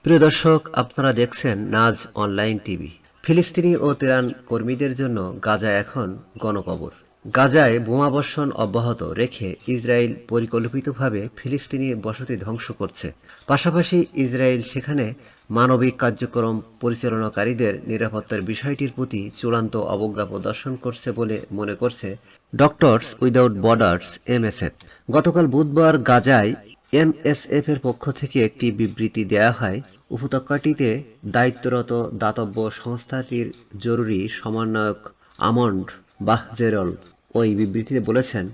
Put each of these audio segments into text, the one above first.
প্রিয় দর্শক, আপনারা দেখছেন নাজ অনলাইন টিভি। ফিলিস্তিনি ও তেরান কর্মীদের জন্য গাজা এখন গণকবর। গাজায় বোমাবর্ষণ অব্যাহত রেখে ইসরায়েল পরিকল্পিতভাবে ফিলিস্তিনি বসতি ধ্বংস করছে। পাশাপাশি ইসরায়েল সেখানে মানবিক কার্যক্রম পরিচালনাকারীদের নিরাপত্তার বিষয়টির প্রতি চূড়ান্ত অবজ্ঞা প্রদর্শন করছে বলে মনে করছে ডক্টরস উইদাউট বর্ডার্স (MSF). গতকাল বুধবার গাজায় MSF এর পক্ষ থেকে একটি বিবৃতি দেয়া হয়। উপত্যকাটিতে দায়িত্বরত দাতব্য সংস্থাটির জরুরি সমন্বয়ক আমন্ড বাহজেরল ওই বিবৃতিতে বলেছেন,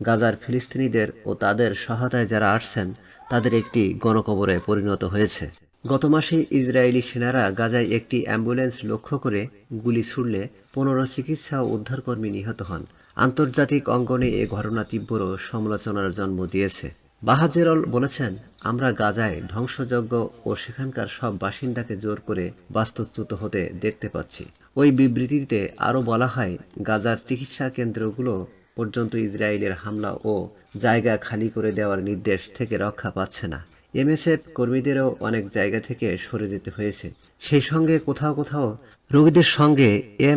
গাজার ফিলিস্তিনিদের ও তাদের সহায়তায় যারা আসছেন তাদের একটি গণকবরে পরিণত হয়েছে। গত মাসে ইসরায়েলি সেনারা গাজায় একটি অ্যাম্বুলেন্স লক্ষ্য করে গুলি ছুড়লে 15 চিকিৎসা ও উদ্ধারকর্মী নিহত হন। আন্তর্জাতিক অঙ্গনে এ ঘটনা তীব্র সমালোচনার জন্ম দিয়েছে। বাহাজেরল বলেছেন, আমরা গাজায় ধ্বংসযজ্ঞ ও সেখানকার সব বাসিন্দাকে জোর করে বাস্তুচ্যুত হতে দেখতে পাচ্ছি। ওই বিবৃতিতে আরও বলা হয়, গাজার চিকিৎসা কেন্দ্রগুলো পর্যন্ত ইসরায়েলের হামলা ও জায়গা খালি করে দেওয়ার নির্দেশ থেকে রক্ষা পাচ্ছে না। MSF কর্মীদেরও অনেক জায়গা থেকে সরে যেতে হয়েছে। সেই সঙ্গে কোথাও কোথাও রোগীদের সঙ্গে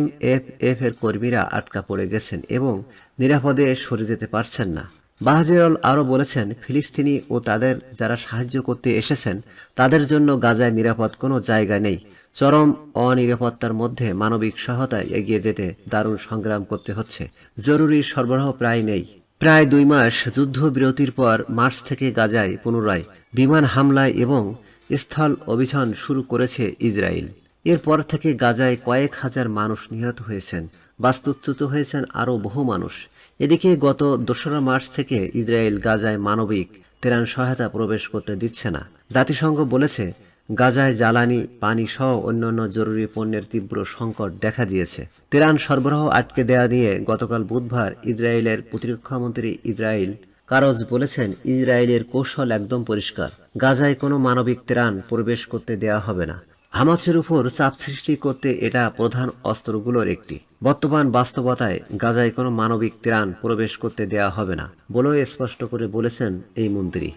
MSF এর কর্মীরা আটকা পড়ে গেছেন এবং নিরাপদে সরে যেতে পারছেন না। বাহজেরল আরও বলেছেন, ফিলিস্তিনি ও তাদের যারা সাহায্য করতে এসেছেন তাদের জন্য গাজায় নিরাপদ কোনো জায়গা নেই। চরম অনিরাপত্তার মধ্যে মানবিক সহায়তায় এগিয়ে যেতে দারুণ সংগ্রাম করতে হচ্ছে। জরুরি সরবরাহ প্রায় নেই। প্রায় 2 মাস যুদ্ধবিরতির পর মার্চ থেকে গাজায় পুনরায় বিমান হামলায় এবং স্থল অভিযান শুরু করেছে ইসরায়েল। এরপর থেকে গাজায় কয়েক হাজার মানুষ নিহত হয়েছেন, বাস্তুচ্যুত হয়েছেন আরও বহু মানুষ। এদিকে গত 2রা মার্চ থেকে ইসরায়েল গাজায় মানবিক ত্রাণ সহায়তা প্রবেশ করতে দিচ্ছে না। জাতিসংঘ বলেছে, গাজায় জ্বালানি, পানি সহ অন্যান্য জরুরি পণ্যের তীব্র সংকট দেখা দিয়েছে। ত্রাণ সরবরাহ আটকে দেয়া নিয়ে গতকাল বুধবার ইসরায়েলের প্রতিরক্ষামন্ত্রী ইসরায়েল কারজ বলেছেন, ইসরায়েলের কৌশল একদম পরিষ্কার, গাজায় কোনো মানবিক ত্রাণ প্রবেশ করতে দেওয়া হবে না। হামাসের উপর চাপ সৃষ্টি করতে এটা প্রধান অস্ত্রগুলোর একটি। বর্তমান বাস্তবতায় গাজায় কোনো মানবিক ত্রাণ প্রবেশ করতে দেওয়া হবে না বলেও স্পষ্ট করে বলেছেন এই মন্ত্রী।